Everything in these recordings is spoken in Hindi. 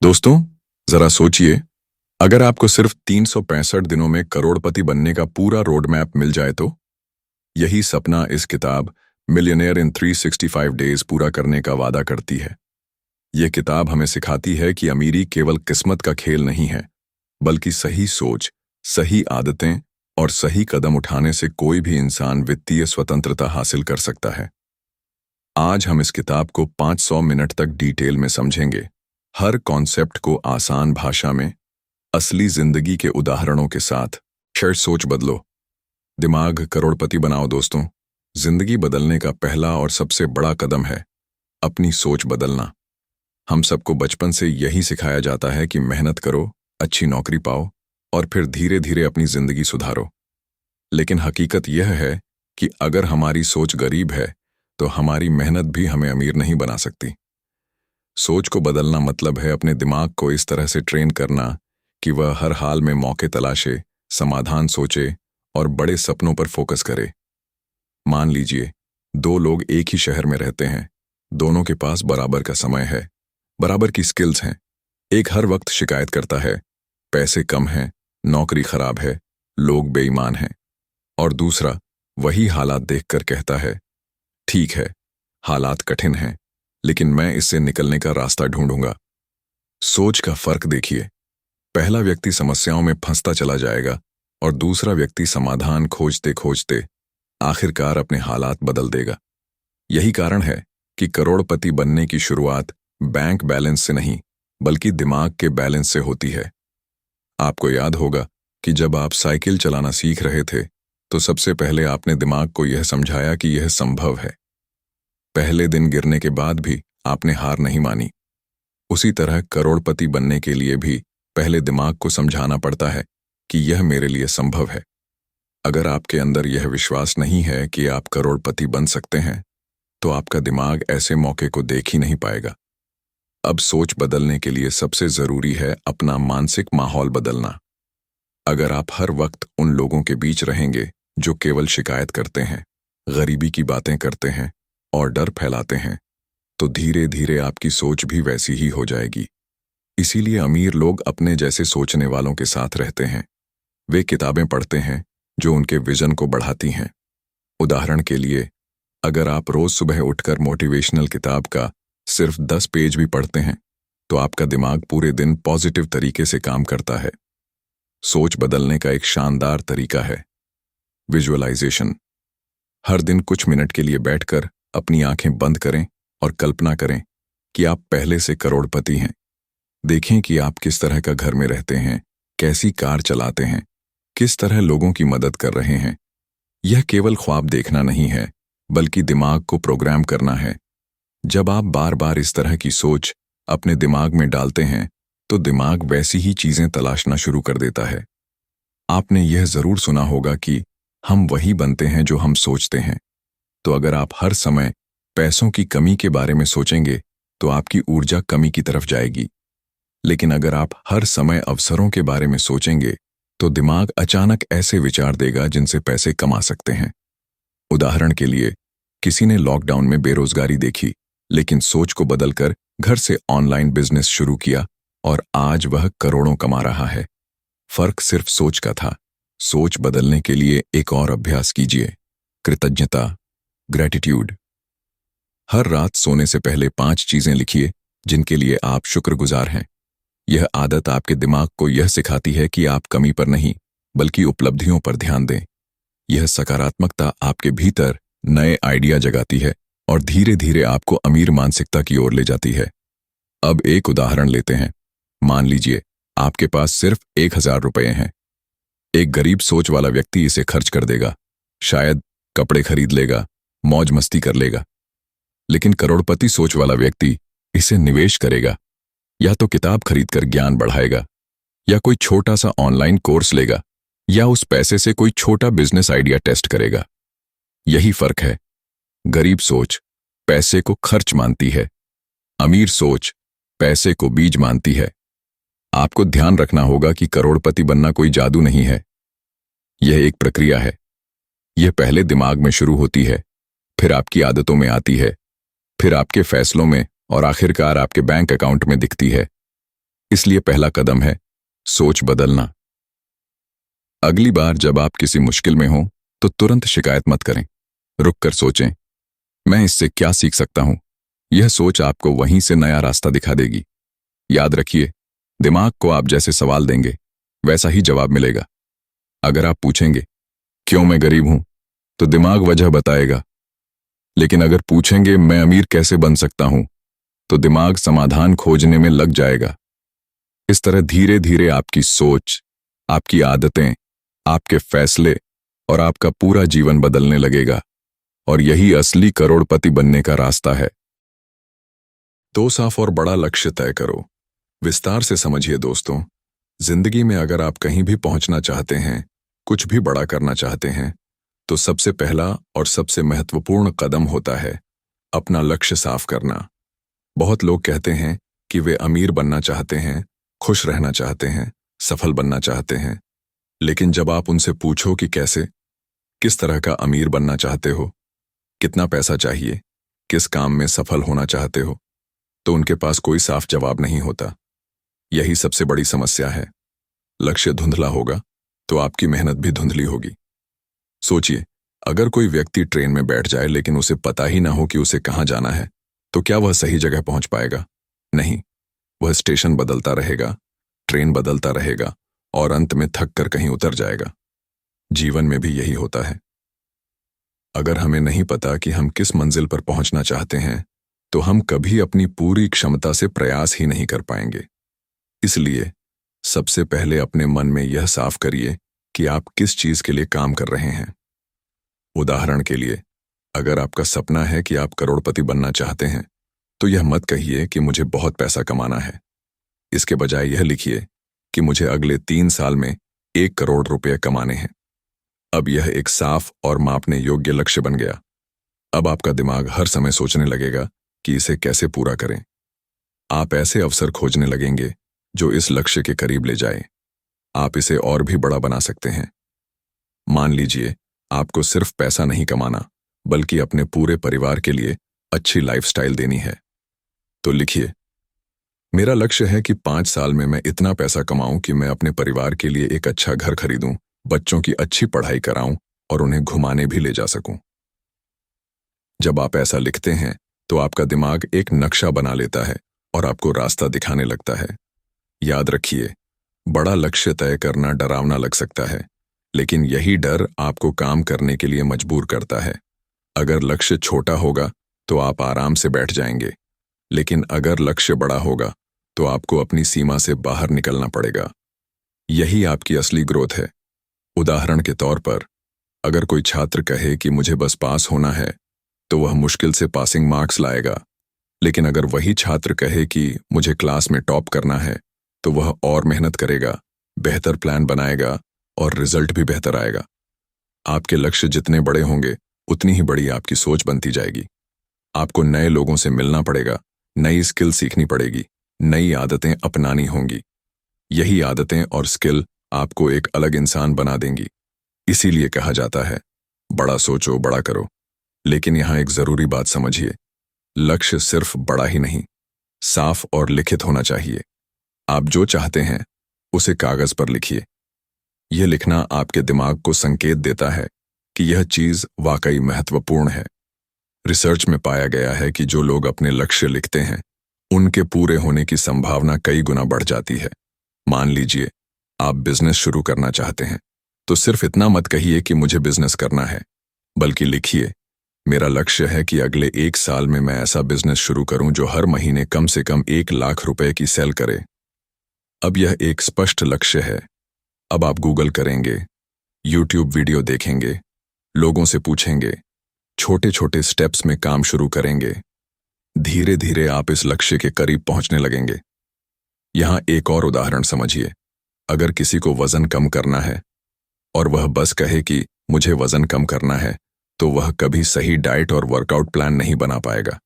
दोस्तों, जरा सोचिए, अगर आपको सिर्फ 365 दिनों में करोड़पति बनने का पूरा रोड मैप मिल जाए तो? यही सपना इस किताब मिलियनेयर इन 365 डेज पूरा करने का वादा करती है। यह किताब हमें सिखाती है कि अमीरी केवल किस्मत का खेल नहीं है, बल्कि सही सोच, सही आदतें और सही कदम उठाने से कोई भी इंसान वित्तीय स्वतंत्रता हासिल कर सकता है। आज हम इस किताब को 500 मिनट तक डिटेल में समझेंगे, हर कॉन्सेप्ट को आसान भाषा में, असली जिंदगी के उदाहरणों के साथ। शेयर सोच बदलो, दिमाग करोड़पति बनाओ। दोस्तों, जिंदगी बदलने का पहला और सबसे बड़ा कदम है अपनी सोच बदलना। हम सबको बचपन से यही सिखाया जाता है कि मेहनत करो, अच्छी नौकरी पाओ और फिर धीरे धीरे अपनी जिंदगी सुधारो। लेकिन हकीकत यह है कि अगर हमारी सोच गरीब है तो हमारी मेहनत भी हमें अमीर नहीं बना सकती। सोच को बदलना मतलब है अपने दिमाग को इस तरह से ट्रेन करना कि वह हर हाल में मौके तलाशे, समाधान सोचे और बड़े सपनों पर फोकस करे। मान लीजिए, दो लोग एक ही शहर में रहते हैं, दोनों के पास बराबर का समय है, बराबर की स्किल्स हैं। एक हर वक्त शिकायत करता है, पैसे कम हैं, नौकरी खराब है, लोग बेईमान हैं, और दूसरा वही हालात देखकर कहता है, ठीक है, हालात कठिन हैं, लेकिन मैं इससे निकलने का रास्ता ढूंढूंगा। सोच का फर्क देखिए, पहला व्यक्ति समस्याओं में फंसता चला जाएगा और दूसरा व्यक्ति समाधान खोजते खोजते आखिरकार अपने हालात बदल देगा। यही कारण है कि करोड़पति बनने की शुरुआत बैंक बैलेंस से नहीं, बल्कि दिमाग के बैलेंस से होती है। आपको याद होगा कि जब आप साइकिल चलाना सीख रहे थे तो सबसे पहले आपने दिमाग को यह समझाया कि यह संभव है। पहले दिन गिरने के बाद भी आपने हार नहीं मानी। उसी तरह करोड़पति बनने के लिए भी पहले दिमाग को समझाना पड़ता है कि यह मेरे लिए संभव है। अगर आपके अंदर यह विश्वास नहीं है कि आप करोड़पति बन सकते हैं, तो आपका दिमाग ऐसे मौके को देख ही नहीं पाएगा। अब सोच बदलने के लिए सबसे जरूरी है अपना मानसिक माहौल बदलना। अगर आप हर वक्त उन लोगों के बीच रहेंगे जो केवल शिकायत करते हैं, गरीबी की बातें करते हैं और डर फैलाते हैं, तो धीरे धीरे आपकी सोच भी वैसी ही हो जाएगी। इसीलिए अमीर लोग अपने जैसे सोचने वालों के साथ रहते हैं। वे किताबें पढ़ते हैं जो उनके विजन को बढ़ाती हैं। उदाहरण के लिए, अगर आप रोज सुबह उठकर मोटिवेशनल किताब का सिर्फ 10 पेज भी पढ़ते हैं, तो आपका दिमाग पूरे दिन पॉजिटिव तरीके से काम करता है। सोच बदलने का एक शानदार तरीका है विजुअलाइजेशन। हर दिन कुछ मिनट के लिए बैठकर अपनी आंखें बंद करें और कल्पना करें कि आप पहले से करोड़पति हैं। देखें कि आप किस तरह का घर में रहते हैं, कैसी कार चलाते हैं, किस तरह लोगों की मदद कर रहे हैं। यह केवल ख्वाब देखना नहीं है, बल्कि दिमाग को प्रोग्राम करना है। जब आप बार बार इस तरह की सोच अपने दिमाग में डालते हैं, तो दिमाग वैसी ही चीजें तलाशना शुरू कर देता है। आपने यह जरूर सुना होगा कि हम वही बनते हैं जो हम सोचते हैं। तो अगर आप हर समय पैसों की कमी के बारे में सोचेंगे, तो आपकी ऊर्जा कमी की तरफ जाएगी। लेकिन अगर आप हर समय अवसरों के बारे में सोचेंगे, तो दिमाग अचानक ऐसे विचार देगा जिनसे पैसे कमा सकते हैं। उदाहरण के लिए, किसी ने लॉकडाउन में बेरोजगारी देखी, लेकिन सोच को बदलकर घर से ऑनलाइन बिजनेस शुरू किया और आज वह करोड़ों कमा रहा है। फर्क सिर्फ सोच का था। सोच बदलने के लिए एक और अभ्यास कीजिए, कृतज्ञता, ग्रैटिट्यूड। हर रात सोने से पहले 5 चीजें लिखिए जिनके लिए आप शुक्रगुजार हैं। यह आदत आपके दिमाग को यह सिखाती है कि आप कमी पर नहीं, बल्कि उपलब्धियों पर ध्यान दें। यह सकारात्मकता आपके भीतर नए आइडिया जगाती है और धीरे धीरे आपको अमीर मानसिकता की ओर ले जाती है। अब एक उदाहरण लेते हैं। मान लीजिए आपके पास सिर्फ 1000 रुपये हैं। एक गरीब सोच वाला व्यक्ति इसे खर्च कर देगा, शायद कपड़े खरीद लेगा, मौज मस्ती कर लेगा। लेकिन करोड़पति सोच वाला व्यक्ति इसे निवेश करेगा, या तो किताब खरीदकर ज्ञान बढ़ाएगा, या कोई छोटा सा ऑनलाइन कोर्स लेगा, या उस पैसे से कोई छोटा बिजनेस आइडिया टेस्ट करेगा। यही फर्क है। गरीब सोच पैसे को खर्च मानती है, अमीर सोच पैसे को बीज मानती है। आपको ध्यान रखना होगा कि करोड़पति बनना कोई जादू नहीं है। यह एक प्रक्रिया है। यह पहले दिमाग में शुरू होती है, फिर आपकी आदतों में आती है, फिर आपके फैसलों में और आखिरकार आपके बैंक अकाउंट में दिखती है। इसलिए पहला कदम है सोच बदलना। अगली बार जब आप किसी मुश्किल में हो तो तुरंत शिकायत मत करें। रुक कर सोचें, मैं इससे क्या सीख सकता हूं। यह सोच आपको वहीं से नया रास्ता दिखा देगी। याद रखिए, दिमाग को आप जैसे सवाल देंगे वैसा ही जवाब मिलेगा। अगर आप पूछेंगे क्यों मैं गरीब हूं, तो दिमाग वजह बताएगा। लेकिन अगर पूछेंगे मैं अमीर कैसे बन सकता हूं, तो दिमाग समाधान खोजने में लग जाएगा। इस तरह धीरे धीरे आपकी सोच, आपकी आदतें, आपके फैसले और आपका पूरा जीवन बदलने लगेगा। और यही असली करोड़पति बनने का रास्ता है। दो साफ और बड़ा लक्ष्य तय करो। विस्तार से समझिए दोस्तों, जिंदगी में अगर आप कहीं भी पहुंचना चाहते हैं, कुछ भी बड़ा करना चाहते हैं, तो सबसे पहला और सबसे महत्वपूर्ण कदम होता है अपना लक्ष्य साफ करना। बहुत लोग कहते हैं कि वे अमीर बनना चाहते हैं, खुश रहना चाहते हैं, सफल बनना चाहते हैं। लेकिन जब आप उनसे पूछो कि कैसे, किस तरह का अमीर बनना चाहते हो, कितना पैसा चाहिए, किस काम में सफल होना चाहते हो, तो उनके पास कोई साफ जवाब नहीं होता। यही सबसे बड़ी समस्या है। लक्ष्य धुंधला होगा तो आपकी मेहनत भी धुंधली होगी। सोचिए, अगर कोई व्यक्ति ट्रेन में बैठ जाए लेकिन उसे पता ही ना हो कि उसे कहाँ जाना है, तो क्या वह सही जगह पहुंच पाएगा? नहीं, वह स्टेशन बदलता रहेगा, ट्रेन बदलता रहेगा और अंत में थक कर कहीं उतर जाएगा। जीवन में भी यही होता है। अगर हमें नहीं पता कि हम किस मंजिल पर पहुंचना चाहते हैं, तो हम कभी अपनी पूरी क्षमता से प्रयास ही नहीं कर पाएंगे। इसलिए सबसे पहले अपने मन में यह साफ करिए कि आप किस चीज के लिए काम कर रहे हैं। उदाहरण के लिए, अगर आपका सपना है कि आप करोड़पति बनना चाहते हैं, तो यह मत कहिए कि मुझे बहुत पैसा कमाना है। इसके बजाय यह लिखिए कि मुझे अगले 3 साल में 1 करोड़ रुपए कमाने हैं। अब यह एक साफ और मापने योग्य लक्ष्य बन गया। अब आपका दिमाग हर समय सोचने लगेगा कि इसे कैसे पूरा करें। आप ऐसे अवसर खोजने लगेंगे जो इस लक्ष्य के करीब ले जाए। आप इसे और भी बड़ा बना सकते हैं। मान लीजिए, आपको सिर्फ पैसा नहीं कमाना, बल्कि अपने पूरे परिवार के लिए अच्छी लाइफस्टाइल देनी है। तो लिखिए, मेरा लक्ष्य है कि 5 साल में मैं इतना पैसा कमाऊं कि मैं अपने परिवार के लिए एक अच्छा घर खरीदूं, बच्चों की अच्छी पढ़ाई कराऊं और उन्हें घुमाने भी ले जा सकूं। जब आप ऐसा लिखते हैं, तो आपका दिमाग एक नक्शा बना लेता है और आपको रास्ता दिखाने लगता है। याद रखिए, बड़ा लक्ष्य तय करना डरावना लग सकता है, लेकिन यही डर आपको काम करने के लिए मजबूर करता है। अगर लक्ष्य छोटा होगा तो आप आराम से बैठ जाएंगे, लेकिन अगर लक्ष्य बड़ा होगा तो आपको अपनी सीमा से बाहर निकलना पड़ेगा। यही आपकी असली ग्रोथ है। उदाहरण के तौर पर, अगर कोई छात्र कहे कि मुझे बस पास होना है, तो वह मुश्किल से पासिंग मार्क्स लाएगा। लेकिन अगर वही छात्र कहे कि मुझे क्लास में टॉप करना है, तो वह और मेहनत करेगा, बेहतर प्लान बनाएगा और रिजल्ट भी बेहतर आएगा। आपके लक्ष्य जितने बड़े होंगे, उतनी ही बड़ी आपकी सोच बनती जाएगी। आपको नए लोगों से मिलना पड़ेगा, नई स्किल सीखनी पड़ेगी, नई आदतें अपनानी होंगी। यही आदतें और स्किल आपको एक अलग इंसान बना देंगी। इसीलिए कहा जाता है, बड़ा सोचो बड़ा करो। लेकिन यहां एक जरूरी बात समझिए, लक्ष्य सिर्फ बड़ा ही नहीं, साफ और लिखित होना चाहिए। आप जो चाहते हैं उसे कागज पर लिखिए। यह लिखना आपके दिमाग को संकेत देता है कि यह चीज वाकई महत्वपूर्ण है। रिसर्च में पाया गया है कि जो लोग अपने लक्ष्य लिखते हैं, उनके पूरे होने की संभावना कई गुना बढ़ जाती है। मान लीजिए, आप बिजनेस शुरू करना चाहते हैं, तो सिर्फ इतना मत कहिए कि मुझे बिजनेस करना है, बल्कि लिखिए, मेरा लक्ष्य है कि अगले 1 साल में मैं ऐसा बिजनेस शुरू करूं जो हर महीने कम से कम 1 लाख रुपए की सेल करे। अब यह एक स्पष्ट लक्ष्य है। अब आप गूगल करेंगे, यूट्यूब वीडियो देखेंगे, लोगों से पूछेंगे, छोटे छोटे स्टेप्स में काम शुरू करेंगे। धीरे धीरे आप इस लक्ष्य के करीब पहुंचने लगेंगे। यहां एक और उदाहरण समझिए। अगर किसी को वजन कम करना है और वह बस कहे कि मुझे वजन कम करना है, तो वह कभी सही डाइट और वर्कआउट प्लान नहीं बना पाएगा।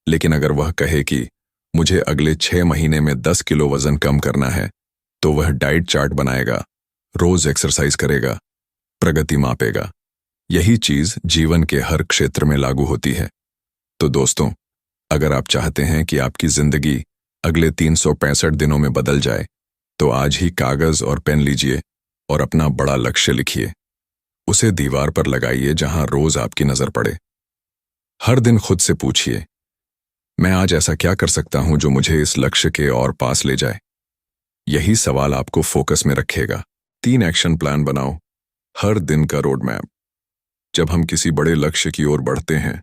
लेकिन अगर वह कहे कि मुझे अगले 6 महीने में 10 किलो वजन कम करना है, तो वह डाइट चार्ट बनाएगा, रोज एक्सरसाइज करेगा, प्रगति मापेगा। यही चीज जीवन के हर क्षेत्र में लागू होती है। तो दोस्तों, अगर आप चाहते हैं कि आपकी जिंदगी अगले 365 दिनों में बदल जाए, तो आज ही कागज और पेन लीजिए और अपना बड़ा लक्ष्य लिखिए। उसे दीवार पर लगाइए जहां रोज आपकी नजर पड़े। हर दिन खुद से पूछिए, मैं आज ऐसा क्या कर सकता हूं जो मुझे इस लक्ष्य के और पास ले जाए। यही सवाल आपको फोकस में रखेगा। 3 एक्शन प्लान बनाओ। हर दिन का रोड मैप। जब हम किसी बड़े लक्ष्य की ओर बढ़ते हैं,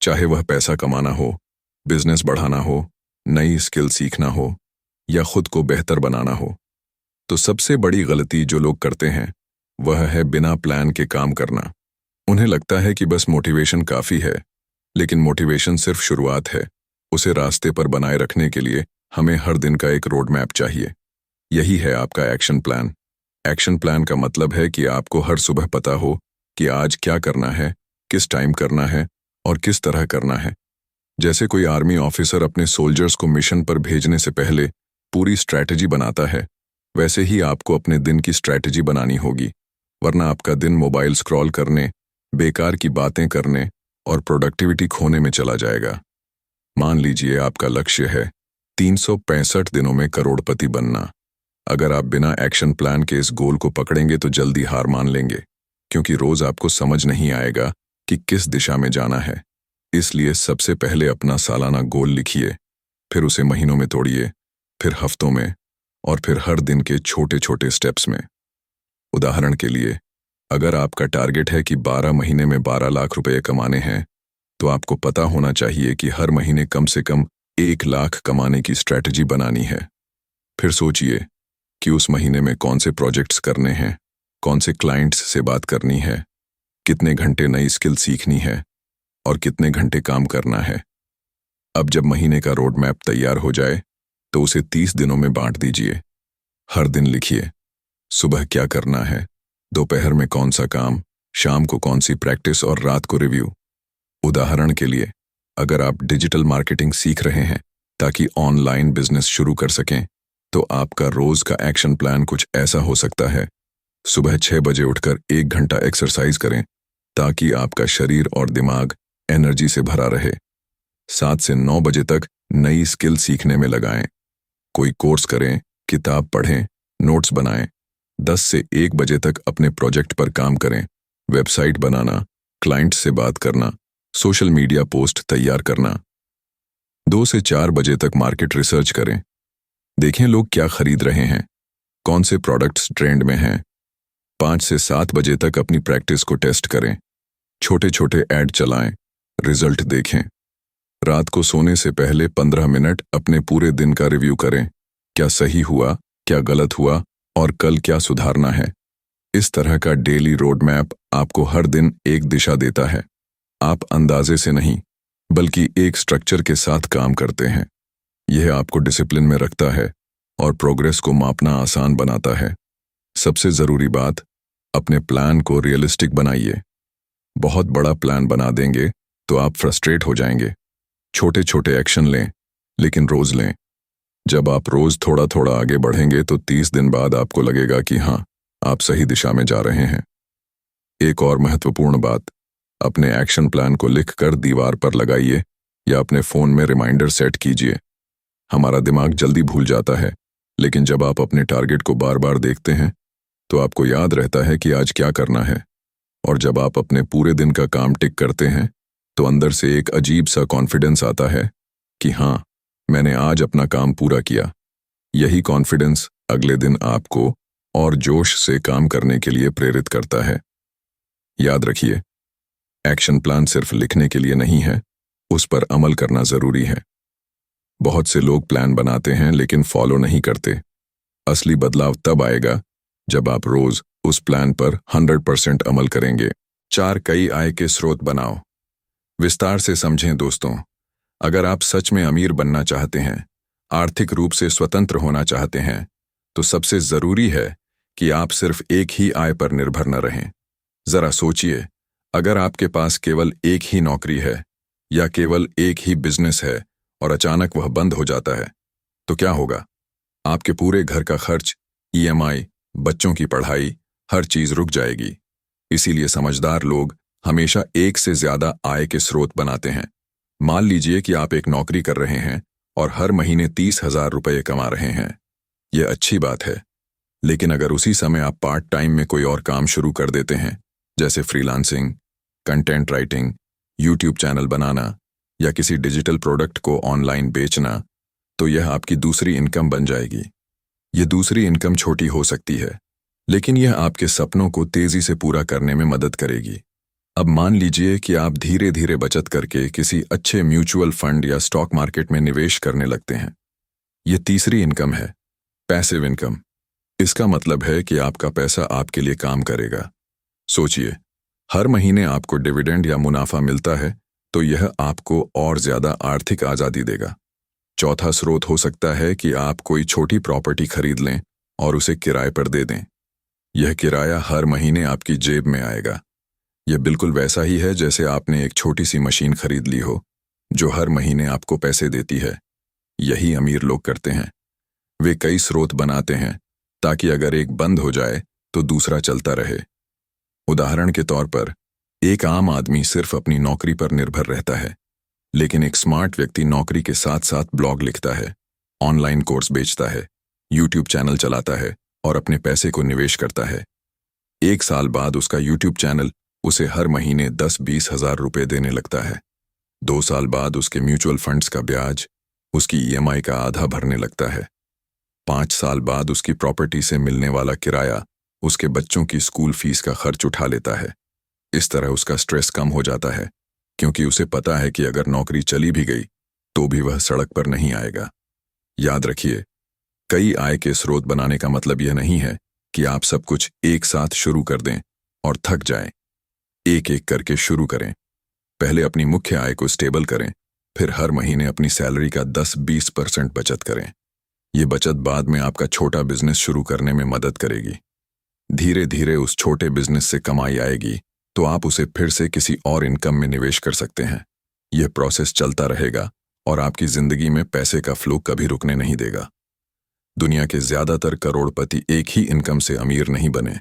चाहे वह पैसा कमाना हो, बिजनेस बढ़ाना हो, नई स्किल सीखना हो या खुद को बेहतर बनाना हो, तो सबसे बड़ी गलती जो लोग करते हैं वह है बिना प्लान के काम करना। उन्हें लगता है कि बस मोटिवेशन काफी है, लेकिन मोटिवेशन सिर्फ शुरुआत है। उसे रास्ते पर बनाए रखने के लिए हमें हर दिन का एक रोड मैप चाहिए। यही है आपका एक्शन प्लान। एक्शन प्लान का मतलब है कि आपको हर सुबह पता हो कि आज क्या करना है, किस टाइम करना है और किस तरह करना है। जैसे कोई आर्मी ऑफिसर अपने सोल्जर्स को मिशन पर भेजने से पहले पूरी स्ट्रैटेजी बनाता है, वैसे ही आपको अपने दिन की स्ट्रैटेजी बनानी होगी, वरना आपका दिन मोबाइल स्क्रॉल करने, बेकार की बातें करने और प्रोडक्टिविटी खोने में चला जाएगा। मान लीजिए आपका लक्ष्य है 365 दिनों में करोड़पति बनना। अगर आप बिना एक्शन प्लान के इस गोल को पकड़ेंगे तो जल्दी हार मान लेंगे, क्योंकि रोज आपको समझ नहीं आएगा कि किस दिशा में जाना है। इसलिए सबसे पहले अपना सालाना गोल लिखिए, फिर उसे महीनों में तोड़िए, फिर हफ्तों में और फिर हर दिन के छोटे छोटे स्टेप्स में। उदाहरण के लिए, अगर आपका टारगेट है कि 12 महीने में 12 लाख रुपए कमाने हैं, तो आपको पता होना चाहिए कि हर महीने कम से कम 1 लाख कमाने की स्ट्रैटेजी बनानी है। फिर सोचिए कि उस महीने में कौन से प्रोजेक्ट्स करने हैं, कौन से क्लाइंट्स से बात करनी है, कितने घंटे नई स्किल सीखनी है और कितने घंटे काम करना है। अब जब महीने का रोड मैप तैयार हो जाए, तो उसे 30 दिनों में बांट दीजिए। हर दिन लिखिए, सुबह क्या करना है, दोपहर में कौन सा काम, शाम को कौन सी प्रैक्टिस और रात को रिव्यू। उदाहरण के लिए, अगर आप डिजिटल मार्केटिंग सीख रहे हैं ताकि ऑनलाइन बिजनेस शुरू कर सकें, तो आपका रोज का एक्शन प्लान कुछ ऐसा हो सकता है। सुबह 6 बजे उठकर 1 घंटा एक्सरसाइज करें ताकि आपका शरीर और दिमाग एनर्जी से भरा रहे। 7 से 9 बजे तक नई स्किल सीखने में लगाएं। कोई कोर्स करें, किताब पढ़ें, नोट्स बनाएं। 10 से 1 बजे तक अपने प्रोजेक्ट पर काम करें, वेबसाइट बनाना, क्लाइंट से बात करना, सोशल मीडिया पोस्ट तैयार करना। 2 से 4 बजे तक मार्केट रिसर्च करें, देखें लोग क्या खरीद रहे हैं, कौन से प्रोडक्ट्स ट्रेंड में हैं। 5 से 7 बजे तक अपनी प्रैक्टिस को टेस्ट करें, छोटे छोटे ऐड चलाएं, रिजल्ट देखें। रात को सोने से पहले 15 मिनट अपने पूरे दिन का रिव्यू करें, क्या सही हुआ, क्या गलत हुआ और कल क्या सुधारना है। इस तरह का डेली रोड मैप आपको हर दिन एक दिशा देता है। आप अंदाजे से नहीं, बल्कि एक स्ट्रक्चर के साथ काम करते हैं। यह आपको डिसिप्लिन में रखता है और प्रोग्रेस को मापना आसान बनाता है। सबसे जरूरी बात, अपने प्लान को रियलिस्टिक बनाइए। बहुत बड़ा प्लान बना देंगे तो आप फ्रस्ट्रेट हो जाएंगे। छोटे छोटे एक्शन लें, लेकिन रोज लें। जब आप रोज थोड़ा थोड़ा आगे बढ़ेंगे तो 30 दिन बाद आपको लगेगा कि हाँ, आप सही दिशा में जा रहे हैं। एक और महत्वपूर्ण बात, अपने एक्शन प्लान को लिखकर दीवार पर लगाइए या अपने फोन में रिमाइंडर सेट कीजिए। हमारा दिमाग जल्दी भूल जाता है, लेकिन जब आप अपने टारगेट को बार बार देखते हैं तो आपको याद रहता है कि आज क्या करना है। और जब आप अपने पूरे दिन का काम टिक करते हैं तो अंदर से एक अजीब सा कॉन्फिडेंस आता है कि हाँ, मैंने आज अपना काम पूरा किया। यही कॉन्फिडेंस अगले दिन आपको और जोश से काम करने के लिए प्रेरित करता है। याद रखिए, एक्शन प्लान सिर्फ लिखने के लिए नहीं है, उस पर अमल करना जरूरी है। बहुत से लोग प्लान बनाते हैं लेकिन फॉलो नहीं करते। असली बदलाव तब आएगा जब आप रोज उस प्लान पर 100% अमल करेंगे। 4 कई आय के स्रोत बनाओ। विस्तार से समझें दोस्तों, अगर आप सच में अमीर बनना चाहते हैं, आर्थिक रूप से स्वतंत्र होना चाहते हैं, तो सबसे जरूरी है कि आप सिर्फ एक ही आय पर निर्भर न रहें। जरा सोचिए, अगर आपके पास केवल एक ही नौकरी है या केवल एक ही बिजनेस है और अचानक वह बंद हो जाता है, तो क्या होगा? आपके पूरे घर का खर्च, ईएमआई, बच्चों की पढ़ाई, हर चीज रुक जाएगी। इसीलिए समझदार लोग हमेशा एक से ज्यादा आय के स्रोत बनाते हैं। मान लीजिए कि आप एक नौकरी कर रहे हैं और हर महीने 30,000 रुपये कमा रहे हैं। ये अच्छी बात है। लेकिन अगर उसी समय आप पार्ट टाइम में कोई और काम शुरू कर देते हैं, जैसे freelancing, content writing, YouTube channel बनाना या किसी डिजिटल प्रोडक्ट को ऑनलाइन बेचना, तो यह आपकी दूसरी इनकम बन जाएगी। ये दूसरी इनकम छोटी हो सकती है, लेकिन यह आपके सपनों को तेजी से पूरा करने में मदद करेगी। अब मान लीजिए कि आप धीरे धीरे बचत करके किसी अच्छे म्यूचुअल फंड या स्टॉक मार्केट में निवेश करने लगते हैं। ये तीसरी इनकम है, पैसिव इनकम। इसका मतलब है कि आपका पैसा आपके लिए काम करेगा। सोचिए, हर महीने आपको डिविडेंड या मुनाफा मिलता है, तो यह आपको और ज्यादा आर्थिक आजादी देगा। चौथा स्रोत हो सकता है कि आप कोई छोटी प्रॉपर्टी खरीद लें और उसे किराए पर दे दें। यह किराया हर महीने आपकी जेब में आएगा। यह बिल्कुल वैसा ही है जैसे आपने एक छोटी सी मशीन खरीद ली हो, जो हर महीने आपको पैसे देती है। यही अमीर लोग करते हैं। वे कई स्रोत बनाते हैं ताकि अगर एक बंद हो जाए तो दूसरा चलता रहे। उदाहरण के तौर पर, एक आम आदमी सिर्फ अपनी नौकरी पर निर्भर रहता है, लेकिन एक स्मार्ट व्यक्ति नौकरी के साथ साथ ब्लॉग लिखता है, ऑनलाइन कोर्स बेचता है, यूट्यूब चैनल चलाता है और अपने पैसे को निवेश करता है। 1 साल बाद उसका यूट्यूब चैनल उसे हर महीने 10-20 हजार रुपये देने लगता है। 2 साल बाद उसके म्यूचुअल फंड्स का ब्याज उसकी ईएमआई का आधा भरने लगता है। 5 साल बाद उसकी प्रॉपर्टी से मिलने वाला किराया उसके बच्चों की स्कूल फीस का खर्च उठा लेता है। इस तरह उसका स्ट्रेस कम हो जाता है, क्योंकि उसे पता है कि अगर नौकरी चली भी गई तो भी वह सड़क पर नहीं आएगा। याद रखिए, कई आय के स्रोत बनाने का मतलब यह नहीं है कि आप सब कुछ एक साथ शुरू कर दें और थक जाएं। एक एक करके शुरू करें। पहले अपनी मुख्य आय को स्टेबल करें, फिर हर महीने अपनी सैलरी का 10-20% बचत करें। ये बचत बाद में आपका छोटा बिजनेस शुरू करने में मदद करेगी। धीरे धीरे उस छोटे बिजनेस से कमाई आएगी तो आप उसे फिर से किसी और इनकम में निवेश कर सकते हैं। यह प्रोसेस चलता रहेगा और आपकी जिंदगी में पैसे का फ्लो कभी रुकने नहीं देगा। दुनिया के ज्यादातर करोड़पति एक ही इनकम से अमीर नहीं बने।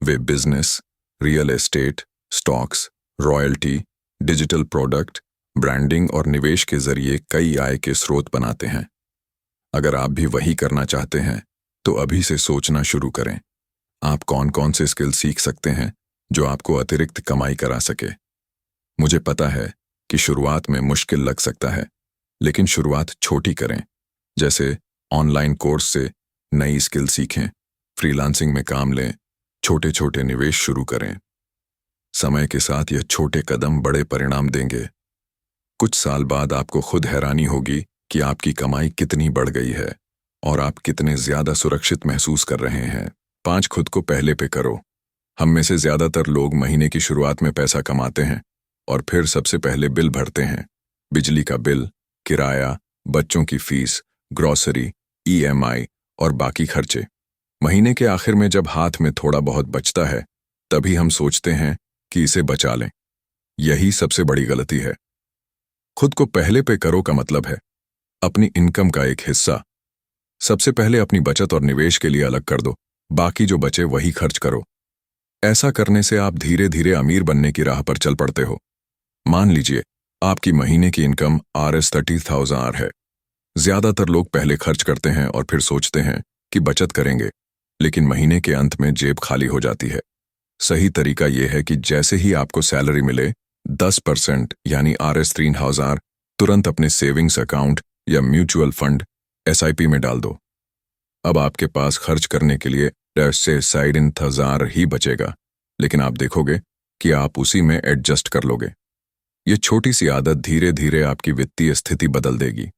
वे business, real estate, stocks, royalty, digital product, branding और निवेश के जरिए कई आय के स्रोत बनाते हैं। अगर आप भी वही करना चाहते हैं तो अभी से सोचना शुरू करें। आप कौन कौन से स्किल सीख सकते हैं जो आपको अतिरिक्त कमाई करा सके। मुझे पता है कि शुरुआत में मुश्किल लग सकता है, लेकिन शुरुआत छोटी करें। जैसे ऑनलाइन कोर्स से नई स्किल सीखें, फ्रीलांसिंग में काम लें, छोटे छोटे निवेश शुरू करें। समय के साथ यह छोटे कदम बड़े परिणाम देंगे। कुछ साल बाद आपको खुद हैरानी होगी कि आपकी कमाई कितनी बढ़ गई है और आप कितने ज्यादा सुरक्षित महसूस कर रहे हैं। 5 खुद को पहले पे करो। हम में से ज्यादातर लोग महीने की शुरुआत में पैसा कमाते हैं और फिर सबसे पहले बिल भरते हैं। बिजली का बिल, किराया, बच्चों की फीस, ग्रॉसरी, ईएमआई और बाकी खर्चे। महीने के आखिर में जब हाथ में थोड़ा बहुत बचता है, तभी हम सोचते हैं कि इसे बचा लें। यही सबसे बड़ी गलती है। खुद को पहले पे करो का मतलब है अपनी इनकम का एक हिस्सा सबसे पहले अपनी बचत और निवेश के लिए अलग कर दो, बाकी जो बचे वही खर्च करो। ऐसा करने से आप धीरे धीरे अमीर बनने की राह पर चल पड़ते हो। मान लीजिए आपकी महीने की इनकम Rs30,000 है। ज्यादातर लोग पहले खर्च करते हैं और फिर सोचते हैं कि बचत करेंगे, लेकिन महीने के अंत में जेब खाली हो जाती है। सही तरीका यह है कि जैसे ही आपको सैलरी मिले, 10% यानी Rs3,000 तुरंत अपने सेविंग्स अकाउंट या म्यूचुअल फंड SIP में डाल दो। अब आपके पास खर्च करने के लिए से 1000 ही बचेगा, लेकिन आप देखोगे कि आप उसी में एडजस्ट कर लोगे। ये छोटी सी आदत धीरे धीरे आपकी वित्तीय स्थिति बदल देगी।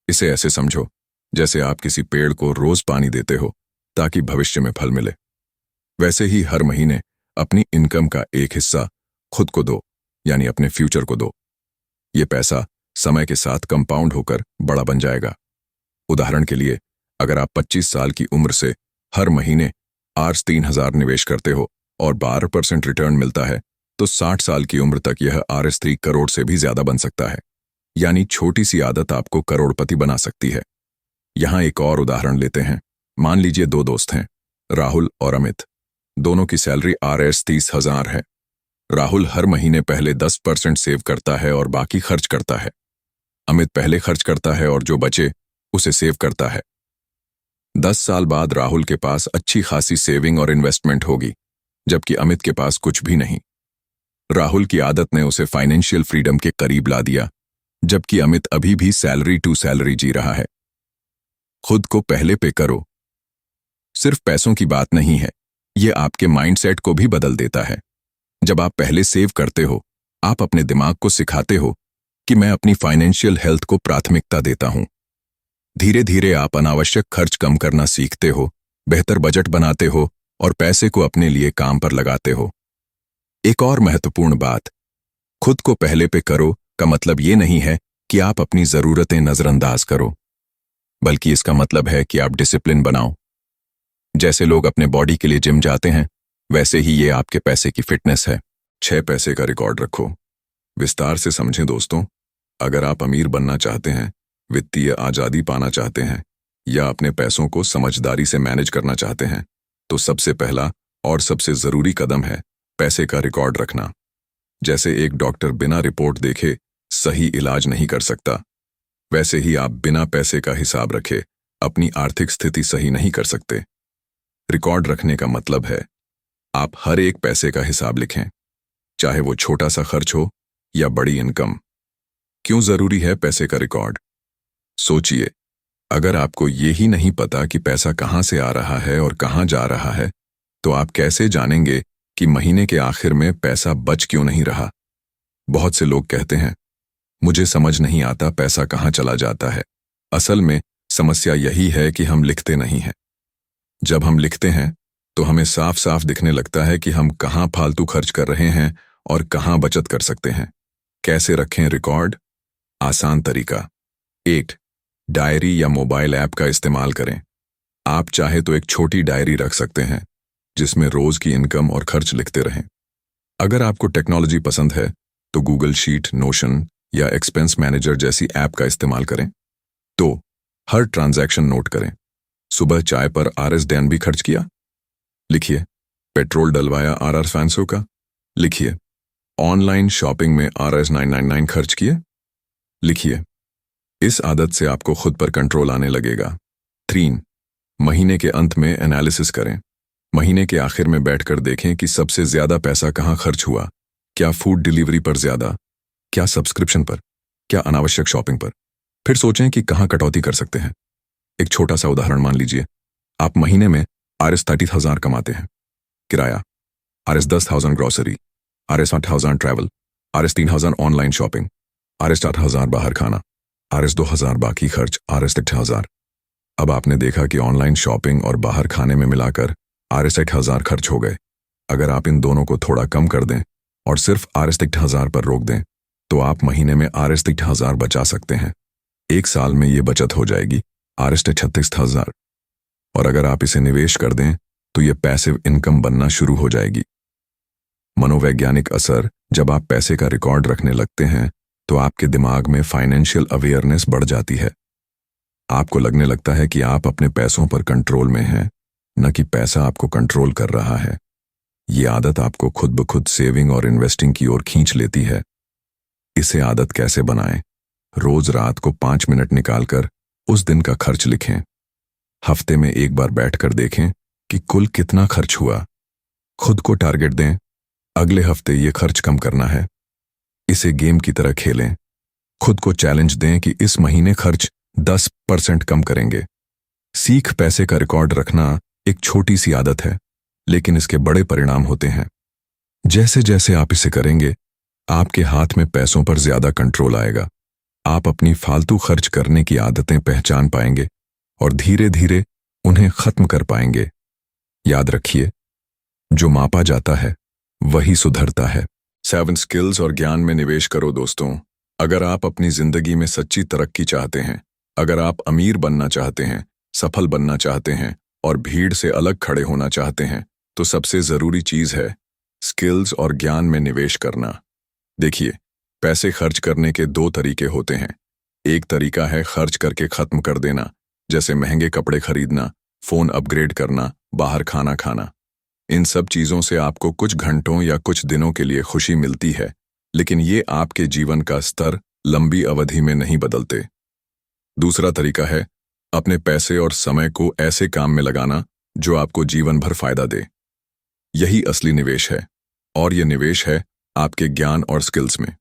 इसे ऐसे समझो जैसे आप किसी पेड़ को रोज पानी देते हो ताकि भविष्य में फल मिले। वैसे ही हर महीने अपनी इनकम का एक हिस्सा खुद को दो, यानी अपने फ्यूचर को दो। ये पैसा समय के साथ कंपाउंड होकर बड़ा बन जाएगा। उदाहरण के लिए, अगर आप 25 साल की उम्र से हर महीने Rs3,000 निवेश करते हो और 12% रिटर्न मिलता है, तो 60 साल की उम्र तक यह Rs3 करोड़ से भी ज्यादा बन सकता है। यानी छोटी सी आदत आपको करोड़पति बना सकती है। यहां एक और उदाहरण लेते हैं। मान लीजिए 2 दोस्त हैं, राहुल और अमित। दोनों की सैलरी Rs30,000 है। राहुल हर महीने पहले 10% सेव करता है और बाकी खर्च करता है। अमित पहले खर्च करता है और जो बचे उसे सेव करता है। 10 साल बाद राहुल के पास अच्छी खासी सेविंग और इन्वेस्टमेंट होगी, जबकि अमित के पास कुछ भी नहीं। राहुल की आदत ने उसे फाइनेंशियल फ्रीडम के करीब ला दिया, जबकि अमित अभी भी सैलरी टू सैलरी जी रहा है। खुद को पहले पे करो। सिर्फ पैसों की बात नहीं है, यह आपके माइंडसेट को भी बदल देता है। जब आप पहले सेव करते हो, आप अपने दिमाग को सिखाते हो कि मैं अपनी फाइनेंशियल हेल्थ को प्राथमिकता देता हूं। धीरे धीरे आप अनावश्यक खर्च कम करना सीखते हो, बेहतर बजट बनाते हो और पैसे को अपने लिए काम पर लगाते हो। एक और महत्वपूर्ण बात, खुद को पहले पे करो का मतलब ये नहीं है कि आप अपनी जरूरतें नजरअंदाज करो, बल्कि इसका मतलब है कि आप डिसिप्लिन बनाओ। जैसे लोग अपने बॉडी के लिए जिम जाते हैं, वैसे ही ये आपके पैसे की फिटनेस है। 6 पैसे का रिकॉर्ड रखो। विस्तार से समझें दोस्तों, अगर आप अमीर बनना चाहते हैं, वित्तीय आजादी पाना चाहते हैं या अपने पैसों को समझदारी से मैनेज करना चाहते हैं, तो सबसे पहला और सबसे जरूरी कदम है पैसे का रिकॉर्ड रखना। जैसे एक डॉक्टर बिना रिपोर्ट देखे सही इलाज नहीं कर सकता, वैसे ही आप बिना पैसे का हिसाब रखे अपनी आर्थिक स्थिति सही नहीं कर सकते। रिकॉर्ड रखने का मतलब है आप हर एक पैसे का हिसाब लिखें, चाहे वो छोटा सा खर्च हो या बड़ी इनकम। क्यों जरूरी है पैसे का रिकॉर्ड? सोचिए, अगर आपको ये ही नहीं पता कि पैसा कहां से आ रहा है और कहां जा रहा है, तो आप कैसे जानेंगे कि महीने के आखिर में पैसा बच क्यों नहीं रहा? बहुत से लोग कहते हैं, मुझे समझ नहीं आता पैसा कहां चला जाता है। असल में समस्या यही है कि हम लिखते नहीं हैं। जब हम लिखते हैं तो हमें साफ साफ दिखने लगता है कि हम कहां फालतू खर्च कर रहे हैं और कहां बचत कर सकते हैं। कैसे रखें रिकॉर्ड? आसान तरीका। 1. डायरी या मोबाइल ऐप का इस्तेमाल करें। आप चाहे तो एक छोटी डायरी रख सकते हैं जिसमें रोज की इनकम और खर्च लिखते रहें। अगर आपको टेक्नोलॉजी पसंद है तो गूगल शीट, नोशन या एक्सपेंस मैनेजर जैसी ऐप का इस्तेमाल करें। 2. हर ट्रांजैक्शन नोट करें। सुबह चाय पर RS डैन भी खर्च किया? लिखिए। पेट्रोल डलवाया RR500 का? लिखिए। ऑनलाइन शॉपिंग में RS 999 खर्च किए? लिखिए। इस आदत से आपको खुद पर कंट्रोल आने लगेगा। 3. महीने के अंत में एनालिसिस करें। महीने के आखिर में बैठकर देखें कि सबसे ज्यादा पैसा कहां खर्च हुआ। क्या फूड डिलीवरी पर ज्यादा? क्या सब्सक्रिप्शन पर? क्या अनावश्यक शॉपिंग पर? फिर सोचें कि कहां कटौती कर सकते हैं। एक छोटा सा उदाहरण मान लीजिए, आप महीने में RS 30,000 कमाते हैं। किराया RS 10,000, grocery RS 8,000, travel RS 3,000, online shopping RS 4,000, बाहर खाना RS 2,000, बाकी खर्च RS 1,000। अब आपने देखा कि ऑनलाइन शॉपिंग और बाहर खाने में मिलाकर RS 1,000 खर्च हो गए। अगर आप इन दोनों को थोड़ा कम कर दें और सिर्फ RS 1,000 पर रोक दें, तो आप महीने में RS 1,000 बचा सकते हैं। एक साल में ये बचत हो जाएगी RS 36,000। और अगर आप इसे निवेश कर दें तो ये पैसिव इनकम बनना शुरू हो जाएगी। मनोवैज्ञानिक असर, जब आप पैसे का रिकॉर्ड रखने लगते हैं तो आपके दिमाग में फाइनेंशियल अवेयरनेस बढ़ जाती है। आपको लगने लगता है कि आप अपने पैसों पर कंट्रोल में हैं, न कि पैसा आपको कंट्रोल कर रहा है। ये आदत आपको खुद ब खुद सेविंग और इन्वेस्टिंग की ओर खींच लेती है। इसे आदत कैसे बनाएं? रोज रात को 5 मिनट निकालकर उस दिन का खर्च लिखें। हफ्ते में एक बार बैठकर देखें कि कुल कितना खर्च हुआ। खुद को टारगेट दें, अगले हफ्ते ये खर्च कम करना है। इसे गेम की तरह खेलें। खुद को चैलेंज दें कि इस महीने खर्च 10% कम करेंगे। सीख पैसे का रिकॉर्ड रखना एक छोटी सी आदत है, लेकिन इसके बड़े परिणाम होते हैं। जैसे जैसे आप इसे करेंगे, आपके हाथ में पैसों पर ज्यादा कंट्रोल आएगा। आप अपनी फालतू खर्च करने की आदतें पहचान पाएंगे और धीरे धीरे उन्हें खत्म कर पाएंगे। याद रखिए, जो मापा जाता है वही सुधरता है। 7 स्किल्स और ज्ञान में निवेश करो दोस्तों। अगर आप अपनी जिंदगी में सच्ची तरक्की चाहते हैं, अगर आप अमीर बनना चाहते हैं, सफल बनना चाहते हैं और भीड़ से अलग खड़े होना चाहते हैं, तो सबसे जरूरी चीज है स्किल्स और ज्ञान में निवेश करना। देखिए, पैसे खर्च करने के 2 तरीके होते हैं। एक तरीका है खर्च करके खत्म कर देना, जैसे महंगे कपड़े खरीदना, फोन अपग्रेड करना, बाहर खाना खाना। इन सब चीजों से आपको कुछ घंटों या कुछ दिनों के लिए खुशी मिलती है, लेकिन ये आपके जीवन का स्तर लंबी अवधि में नहीं बदलते। दूसरा तरीका है अपने पैसे और समय को ऐसे काम में लगाना जो आपको जीवन भर फायदा दे। यही असली निवेश है, और यह निवेश है आपके ज्ञान और स्किल्स में।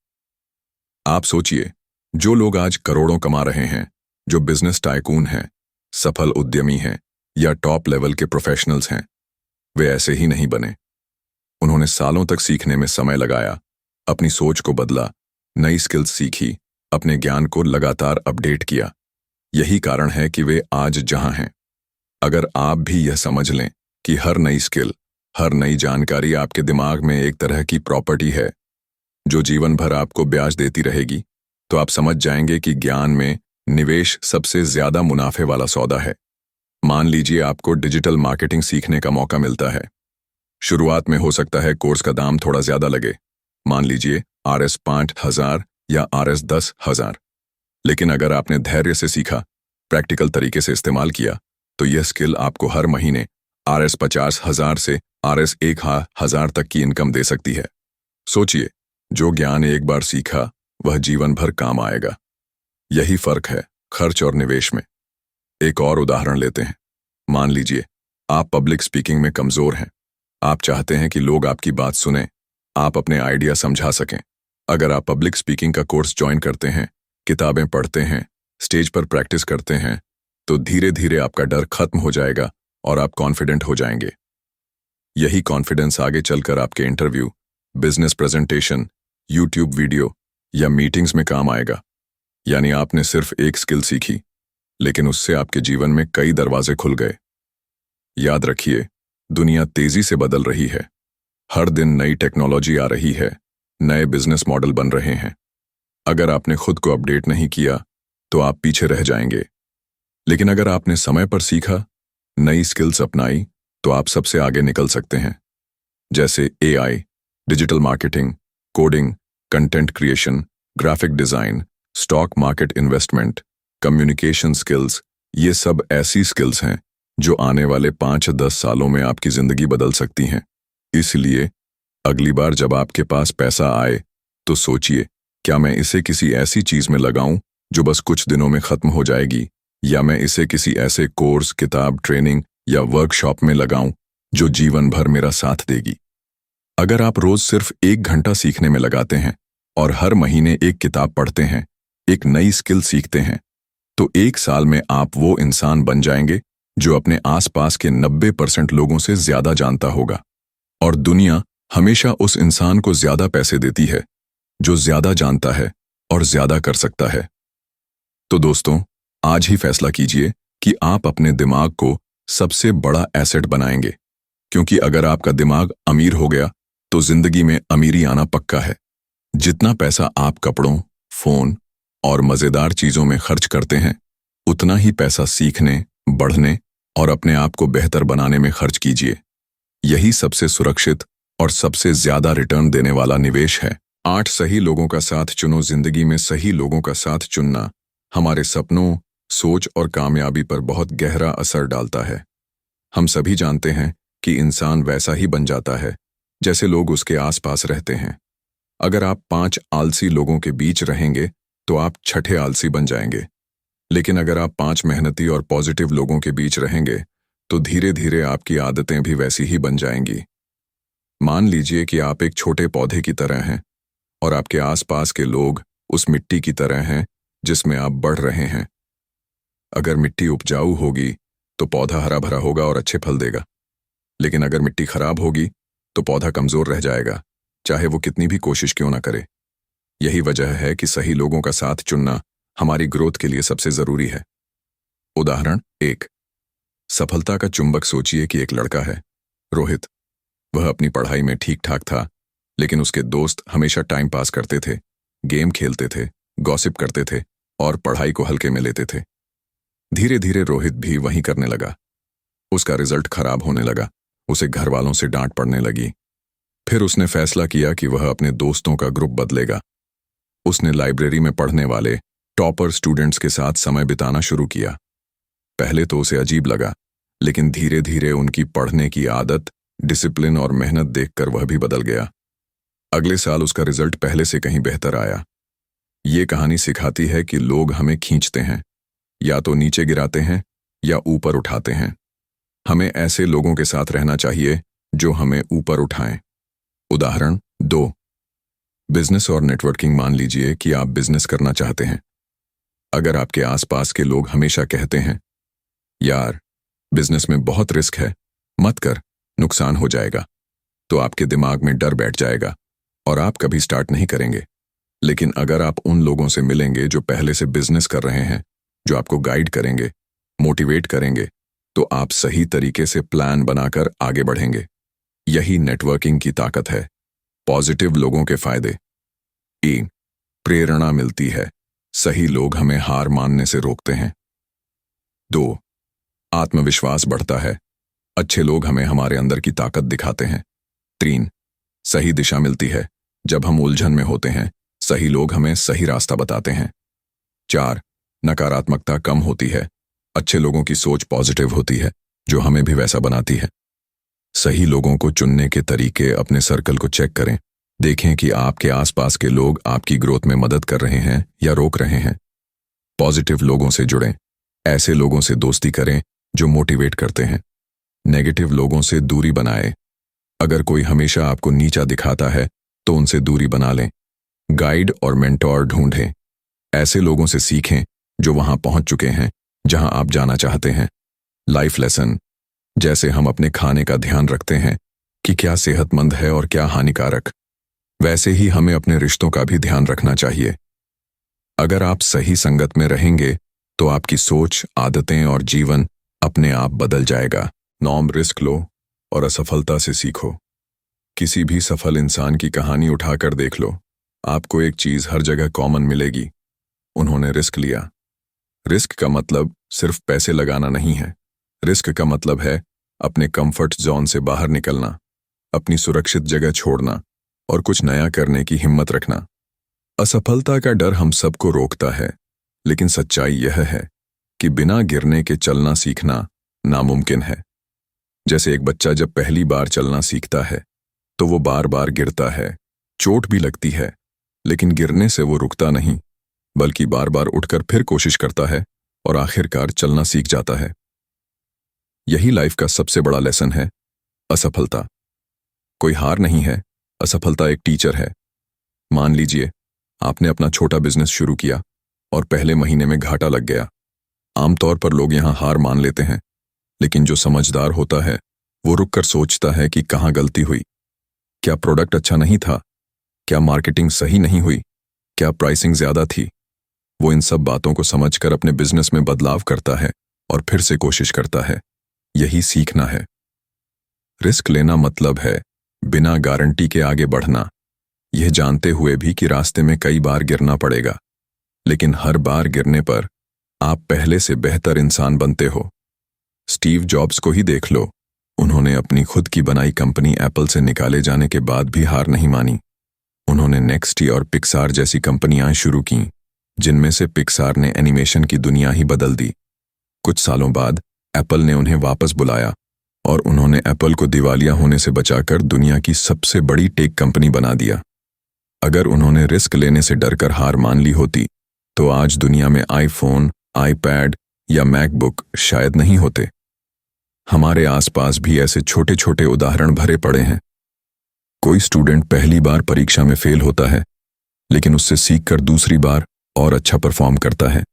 आप सोचिए, जो लोग आज करोड़ों कमा रहे हैं, जो बिजनेस टाइकून हैं, सफल उद्यमी हैं या टॉप लेवल के प्रोफेशनल्स हैं, वे ऐसे ही नहीं बने। उन्होंने सालों तक सीखने में समय लगाया, अपनी सोच को बदला, नई स्किल्स सीखी, अपने ज्ञान को लगातार अपडेट किया। यही कारण है कि वे आज जहां हैं। अगर आप भी यह समझ लें कि हर नई स्किल, हर नई जानकारी आपके दिमाग में एक तरह की प्रॉपर्टी है जो जीवन भर आपको ब्याज देती रहेगी, तो आप समझ जाएंगे कि ज्ञान में निवेश सबसे ज्यादा मुनाफे वाला सौदा है। मान लीजिए आपको डिजिटल मार्केटिंग सीखने का मौका मिलता है। शुरुआत में हो सकता है कोर्स का दाम थोड़ा ज्यादा लगे, मान लीजिए RS 5,000 या RS 10,000। लेकिन अगर आपने धैर्य से सीखा, प्रैक्टिकल तरीके से इस्तेमाल किया, तो यह स्किल आपको हर महीने RS 50,000 से RS 1,000 तक की इनकम दे सकती है। सोचिए, जो ज्ञान एक बार सीखा वह जीवन भर काम आएगा। यही फर्क है खर्च और निवेश में। एक और उदाहरण लेते हैं। मान लीजिए आप पब्लिक स्पीकिंग में कमजोर हैं। आप चाहते हैं कि लोग आपकी बात सुनें, आप अपने आइडिया समझा सकें। अगर आप पब्लिक स्पीकिंग का कोर्स ज्वाइन करते हैं, किताबें पढ़ते हैं, स्टेज पर प्रैक्टिस करते हैं, तो धीरे धीरे आपका डर खत्म हो जाएगा और आप कॉन्फिडेंट हो जाएंगे। यही कॉन्फिडेंस आगे चलकर आपके interview, business presentation, YouTube video या मीटिंग्स में काम आएगा। यानी आपने सिर्फ एक स्किल सीखी, लेकिन उससे आपके जीवन में कई दरवाजे खुल गए। याद रखिए, दुनिया तेजी से बदल रही है। हर दिन नई टेक्नोलॉजी आ रही है, नए बिजनेस मॉडल बन रहे हैं। अगर आपने खुद को अपडेट नहीं किया, तो आप पीछे रह जाएंगे। लेकिन अगर आपने समय पर सीखा, नई स्किल्स अपनाई, तो आप सबसे आगे निकल सकते हैं। जैसे AI, digital marketing, coding, content creation, graphic design, stock market investment, communication skills. ये सब ऐसी स्किल्स हैं जो आने वाले 5-10 सालों में आपकी जिंदगी बदल सकती हैं। इसलिए अगली बार जब आपके पास पैसा आए, तो सोचिए, क्या मैं इसे किसी ऐसी चीज में लगाऊं जो बस कुछ दिनों में खत्म हो जाएगी, या मैं इसे किसी ऐसे कोर्स, किताब, ट्रेनिंग या वर्कशॉप में लगाऊं जो जीवन भर मेरा साथ देगी। अगर आप रोज सिर्फ 1 घंटा सीखने में लगाते हैं और हर महीने एक किताब पढ़ते हैं, एक नई स्किल सीखते हैं, तो 1 साल में आप वो इंसान बन जाएंगे जो अपने आसपास के 90% लोगों से ज्यादा जानता होगा। और दुनिया हमेशा उस इंसान को ज्यादा पैसे देती है जो ज्यादा जानता है और ज्यादा कर सकता है। तो दोस्तों, आज ही फैसला कीजिए कि आप अपने दिमाग को सबसे बड़ा एसेट बनाएंगे, क्योंकि अगर आपका दिमाग अमीर हो गया तो जिंदगी में अमीरी आना पक्का है। जितना पैसा आप कपड़ों, फोन और मजेदार चीजों में खर्च करते हैं, उतना ही पैसा सीखने, बढ़ने और अपने आप को बेहतर बनाने में खर्च कीजिए। यही सबसे सुरक्षित और सबसे ज्यादा रिटर्न देने वाला निवेश है। 8 सही लोगों का साथ चुनो। जिंदगी में सही लोगों का साथ चुनना हमारे सपनों, सोच और कामयाबी पर बहुत गहरा असर डालता है। हम सभी जानते हैं कि इंसान वैसा ही बन जाता है जैसे लोग उसके आसपास रहते हैं। अगर आप 5 आलसी लोगों के बीच रहेंगे, तो आप छठे आलसी बन जाएंगे। लेकिन अगर आप 5 मेहनती और पॉजिटिव लोगों के बीच रहेंगे, तो धीरे धीरे आपकी आदतें भी वैसी ही बन जाएंगी। मान लीजिए कि आप एक छोटे पौधे की तरह हैं और आपके आसपास के लोग उस मिट्टी की तरह हैं जिसमें आप बढ़ रहे हैं। अगर मिट्टी उपजाऊ होगी तो पौधा हरा भरा होगा और अच्छे फल देगा। लेकिन अगर मिट्टी खराब होगी तो पौधा कमजोर रह जाएगा, चाहे वो कितनी भी कोशिश क्यों ना करे। यही वजह है कि सही लोगों का साथ चुनना हमारी ग्रोथ के लिए सबसे जरूरी है। उदाहरण 1, सफलता का चुंबक। सोचिए कि एक लड़का है, रोहित। वह अपनी पढ़ाई में ठीक ठाक था, लेकिन उसके दोस्त हमेशा टाइम पास करते थे, गेम खेलते थे, गॉसिप करते थे और पढ़ाई को हल्के में लेते थे। धीरे धीरे रोहित भी वही करने लगा। उसका रिजल्ट खराब होने लगा, उसे घर वालों से डांट पड़ने लगी। फिर उसने फैसला किया कि वह अपने दोस्तों का ग्रुप बदलेगा। उसने लाइब्रेरी में पढ़ने वाले टॉपर स्टूडेंट्स के साथ समय बिताना शुरू किया। पहले तो उसे अजीब लगा, लेकिन धीरे धीरे उनकी पढ़ने की आदत, डिसिप्लिन और मेहनत देखकर वह भी बदल गया। अगले साल उसका रिजल्ट पहले से कहीं बेहतर आया। ये कहानी सिखाती है कि लोग हमें खींचते हैं, या तो नीचे गिराते हैं या ऊपर उठाते हैं। हमें ऐसे लोगों के साथ रहना चाहिए जो हमें ऊपर उठाएं। उदाहरण 2। बिजनेस और नेटवर्किंग। मान लीजिए कि आप बिजनेस करना चाहते हैं। अगर आपके आसपास के लोग हमेशा कहते हैं, यार बिजनेस में बहुत रिस्क है, मत कर, नुकसान हो जाएगा, तो आपके दिमाग में डर बैठ जाएगा और आप कभी स्टार्ट नहीं करेंगे। लेकिन अगर आप उन लोगों से मिलेंगे जो पहले से बिजनेस कर रहे हैं, जो आपको गाइड करेंगे, मोटिवेट करेंगे, तो आप सही तरीके से प्लान बनाकर आगे बढ़ेंगे। यही नेटवर्किंग की ताकत है। पॉजिटिव लोगों के फायदे। 1। प्रेरणा मिलती है। सही लोग हमें हार मानने से रोकते हैं। 2। आत्मविश्वास बढ़ता है। अच्छे लोग हमें हमारे अंदर की ताकत दिखाते हैं। 3। सही दिशा मिलती है। जब हम उलझन में होते हैं, सही लोग हमें सही रास्ता बताते हैं। 4। नकारात्मकता कम होती है। अच्छे लोगों की सोच पॉजिटिव होती है, जो हमें भी वैसा बनाती है। सही लोगों को चुनने के तरीके। अपने सर्कल को चेक करें। देखें कि आपके आसपास के लोग आपकी ग्रोथ में मदद कर रहे हैं या रोक रहे हैं। पॉजिटिव लोगों से जुड़ें। ऐसे लोगों से दोस्ती करें जो मोटिवेट करते हैं। नेगेटिव लोगों से दूरी बनाएं। अगर कोई हमेशा आपको नीचा दिखाता है तो उनसे दूरी बना लें। गाइड और मेंटोर ढूंढें। ऐसे लोगों से सीखें जो वहां पहुंच चुके हैं जहां आप जाना चाहते हैं। Life lesson. जैसे हम अपने खाने का ध्यान रखते हैं कि क्या सेहतमंद है और क्या हानिकारक, वैसे ही हमें अपने रिश्तों का भी ध्यान रखना चाहिए। अगर आप सही संगत में रहेंगे तो आपकी सोच, आदतें और जीवन अपने आप बदल जाएगा। नॉम रिस्क लो और असफलता से सीखो। किसी भी सफल इंसान की कहानी उठाकर देख लो, आपको एक चीज हर जगह कॉमन मिलेगी। उन्होंने रिस्क लिया। रिस्क का मतलब सिर्फ पैसे लगाना नहीं है। रिस्क का मतलब है अपने कंफर्ट जोन से बाहर निकलना, अपनी सुरक्षित जगह छोड़ना और कुछ नया करने की हिम्मत रखना। असफलता का डर हम सबको रोकता है, लेकिन सच्चाई यह है कि बिना गिरने के चलना सीखना नामुमकिन है। जैसे एक बच्चा जब पहली बार चलना सीखता है तो वो बार बार गिरता है, चोट भी लगती है, लेकिन गिरने से वो रुकता नहीं, बल्कि बार बार उठकर फिर कोशिश करता है और आखिरकार चलना सीख जाता है। यही लाइफ का सबसे बड़ा लेसन है। असफलता कोई हार नहीं है, असफलता एक टीचर है। मान लीजिए आपने अपना छोटा बिजनेस शुरू किया और पहले महीने में घाटा लग गया। आमतौर पर लोग यहां हार मान लेते हैं, लेकिन जो समझदार होता है वो रुककर सोचता है कि कहां गलती हुई। क्या प्रोडक्ट अच्छा नहीं था? क्या मार्केटिंग सही नहीं हुई? क्या प्राइसिंग ज्यादा थी? वो इन सब बातों को समझकर अपने बिजनेस में बदलाव करता है और फिर से कोशिश करता है। यही सीखना है। रिस्क लेना मतलब है बिना गारंटी के आगे बढ़ना, यह जानते हुए भी कि रास्ते में कई बार गिरना पड़ेगा, लेकिन हर बार गिरने पर आप पहले से बेहतर इंसान बनते हो। स्टीव जॉब्स को ही देख लो। उन्होंने अपनी खुद की बनाई कंपनी एप्पल से निकाले जाने के बाद भी हार नहीं मानी। उन्होंने नेक्स्टी और पिक्सार जैसी कंपनियां शुरू की, जिनमें से पिक्सार ने एनिमेशन की दुनिया ही बदल दी। कुछ सालों बाद एप्पल ने उन्हें वापस बुलाया और उन्होंने एप्पल को दिवालिया होने से बचाकर दुनिया की सबसे बड़ी टेक कंपनी बना दिया। अगर उन्होंने रिस्क लेने से डरकर हार मान ली होती तो आज दुनिया में आईफोन, आईपैड या मैकबुक शायद नहीं होते। हमारे आसपास भी ऐसे छोटे छोटे उदाहरण भरे पड़े हैं। कोई स्टूडेंट पहली बार परीक्षा में फेल होता है, लेकिन उससे सीखकर दूसरी बार और अच्छा परफॉर्म करता है।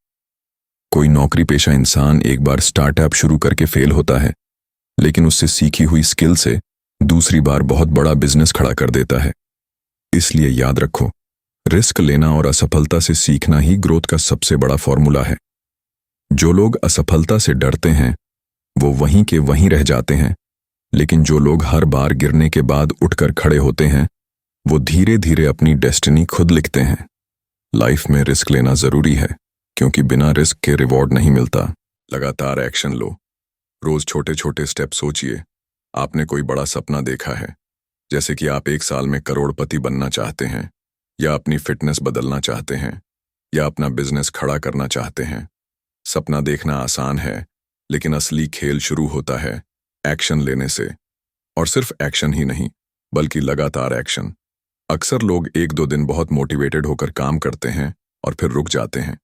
कोई नौकरी पेशा इंसान एक बार स्टार्टअप शुरू करके फेल होता है, लेकिन उससे सीखी हुई स्किल से दूसरी बार बहुत बड़ा बिजनेस खड़ा कर देता है। इसलिए याद रखो, रिस्क लेना और असफलता से सीखना ही ग्रोथ का सबसे बड़ा फॉर्मूला है। जो लोग असफलता से डरते हैं वो वहीं के वहीं रह जाते हैं, लेकिन जो लोग हर बार गिरने के बाद उठकर खड़े होते हैं वो धीरे धीरे अपनी डेस्टिनी खुद लिखते हैं। लाइफ में रिस्क लेना जरूरी है, क्योंकि बिना रिस्क के रिवॉर्ड नहीं मिलता। लगातार एक्शन लो। रोज छोटे छोटे स्टेप सोचिए। आपने कोई बड़ा सपना देखा है, जैसे कि आप 1 साल में करोड़पति बनना चाहते हैं, या अपनी फिटनेस बदलना चाहते हैं, या अपना बिजनेस खड़ा करना चाहते हैं। सपना देखना आसान है, लेकिन असली खेल शुरू होता है एक्शन लेने से। और सिर्फ एक्शन ही नहीं, बल्कि लगातार एक्शन। अक्सर लोग 1-2 दिन बहुत मोटिवेटेड होकर काम करते हैं और फिर रुक जाते हैं।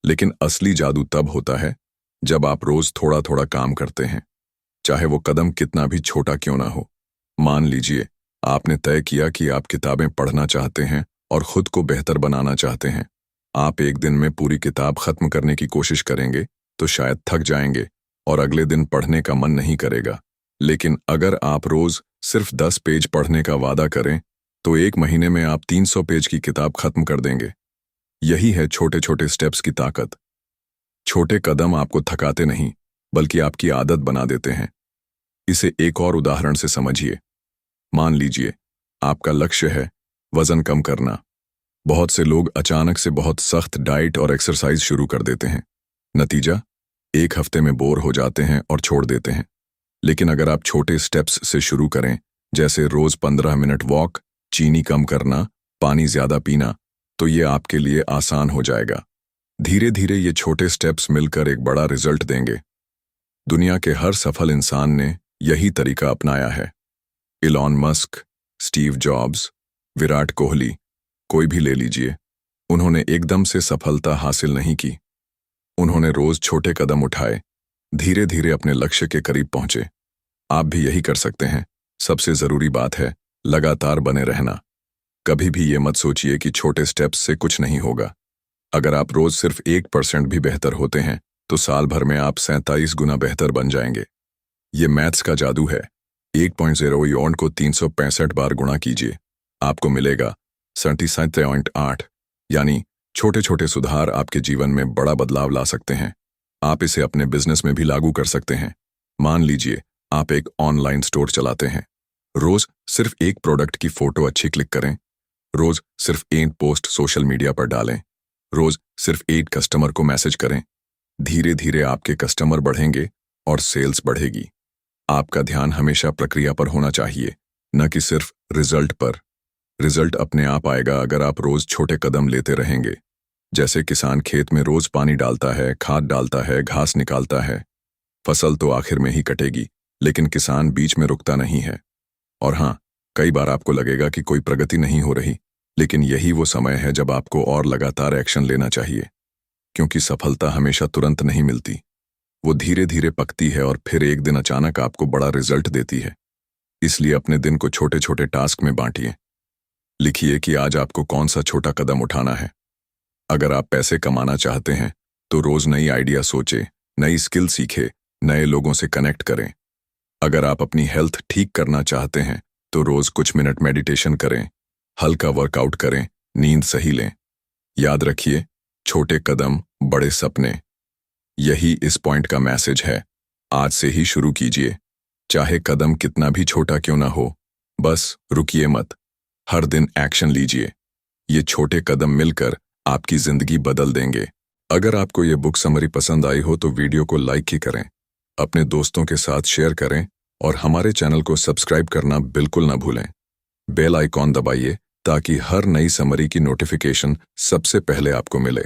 लेकिन असली जादू तब होता है जब आप रोज थोड़ा थोड़ा काम करते हैं, चाहे वो कदम कितना भी छोटा क्यों ना हो। मान लीजिए आपने तय किया कि आप किताबें पढ़ना चाहते हैं और खुद को बेहतर बनाना चाहते हैं। आप एक दिन में पूरी किताब खत्म करने की कोशिश करेंगे तो शायद थक जाएंगे और अगले दिन पढ़ने का मन नहीं करेगा। लेकिन अगर आप रोज सिर्फ 10 पेज पढ़ने का वादा करें तो एक महीने में आप 300 पेज की किताब खत्म कर देंगे। यही है छोटे छोटे स्टेप्स की ताकत। छोटे कदम आपको थकाते नहीं बल्कि आपकी आदत बना देते हैं। इसे एक और उदाहरण से समझिए। मान लीजिए आपका लक्ष्य है वजन कम करना। बहुत से लोग अचानक से बहुत सख्त डाइट और एक्सरसाइज शुरू कर देते हैं। नतीजा, एक हफ्ते में बोर हो जाते हैं और छोड़ देते हैं। लेकिन अगर आप छोटे स्टेप्स से शुरू करें, जैसे रोज 15 मिनट वॉक, चीनी कम करना, पानी ज्यादा पीना, तो ये आपके लिए आसान हो जाएगा। धीरे धीरे ये छोटे स्टेप्स मिलकर एक बड़ा रिजल्ट देंगे। दुनिया के हर सफल इंसान ने यही तरीका अपनाया है। Elon Musk, Steve jobs, Virat Kohli, कोई भी ले लीजिए, उन्होंने एकदम से सफलता हासिल नहीं की। उन्होंने रोज छोटे कदम उठाए, धीरे धीरे अपने लक्ष्य के करीब पहुंचे। आप भी यही कर सकते हैं। सबसे जरूरी बात है लगातार बने रहना। कभी भी ये मत सोचिए कि छोटे स्टेप्स से कुछ नहीं होगा। अगर आप रोज सिर्फ 1% भी बेहतर होते हैं तो साल भर में आप 37 गुना बेहतर बन जाएंगे। ये मैथ्स का जादू है। 1.0 यौन को 365 बार गुणा कीजिए, आपको मिलेगा 37.8। यानी छोटे छोटे सुधार आपके जीवन में बड़ा बदलाव ला सकते हैं। आप इसे अपने बिजनेस में भी लागू कर सकते हैं। मान लीजिए आप एक ऑनलाइन स्टोर चलाते हैं। रोज सिर्फ एक प्रोडक्ट की फोटो अच्छी क्लिक करें, रोज सिर्फ एक पोस्ट सोशल मीडिया पर डालें, रोज सिर्फ एक कस्टमर को मैसेज करें। धीरे धीरे आपके कस्टमर बढ़ेंगे और सेल्स बढ़ेगी। आपका ध्यान हमेशा प्रक्रिया पर होना चाहिए, न कि सिर्फ रिजल्ट पर। रिजल्ट अपने आप आएगा अगर आप रोज छोटे कदम लेते रहेंगे। जैसे किसान खेत में रोज पानी डालता है, खाद डालता है, घास निकालता है। फसल तो आखिर में ही कटेगी, लेकिन किसान बीच में रुकता नहीं है। और हाँ, कई बार आपको लगेगा कि कोई प्रगति नहीं हो रही, लेकिन यही वो समय है जब आपको और लगातार एक्शन लेना चाहिए। क्योंकि सफलता हमेशा तुरंत नहीं मिलती, वो धीरे धीरे पकती है और फिर एक दिन अचानक आपको बड़ा रिजल्ट देती है। इसलिए अपने दिन को छोटे छोटे टास्क में बांटिए। लिखिए कि आज आपको कौन सा छोटा कदम उठाना है। अगर आप पैसे कमाना चाहते हैं तो रोज नई आइडिया सोचे, नई स्किल सीखे, नए लोगों से कनेक्ट करें। अगर आप अपनी हेल्थ ठीक करना चाहते हैं तो रोज कुछ मिनट मेडिटेशन करें, हल्का वर्कआउट करें, नींद सही लें। याद रखिए, छोटे कदम बड़े सपने। यही इस पॉइंट का मैसेज है। आज से ही शुरू कीजिए, चाहे कदम कितना भी छोटा क्यों ना हो। बस रुकिए मत, हर दिन एक्शन लीजिए। ये छोटे कदम मिलकर आपकी जिंदगी बदल देंगे। अगर आपको ये बुक समरी पसंद आई हो तो वीडियो को लाइक ही करें, अपने दोस्तों के साथ शेयर करें और हमारे चैनल को सब्सक्राइब करना बिल्कुल ना भूलें। बेल आइकॉन दबाइए ताकि हर नई समरी की नोटिफिकेशन सबसे पहले आपको मिले।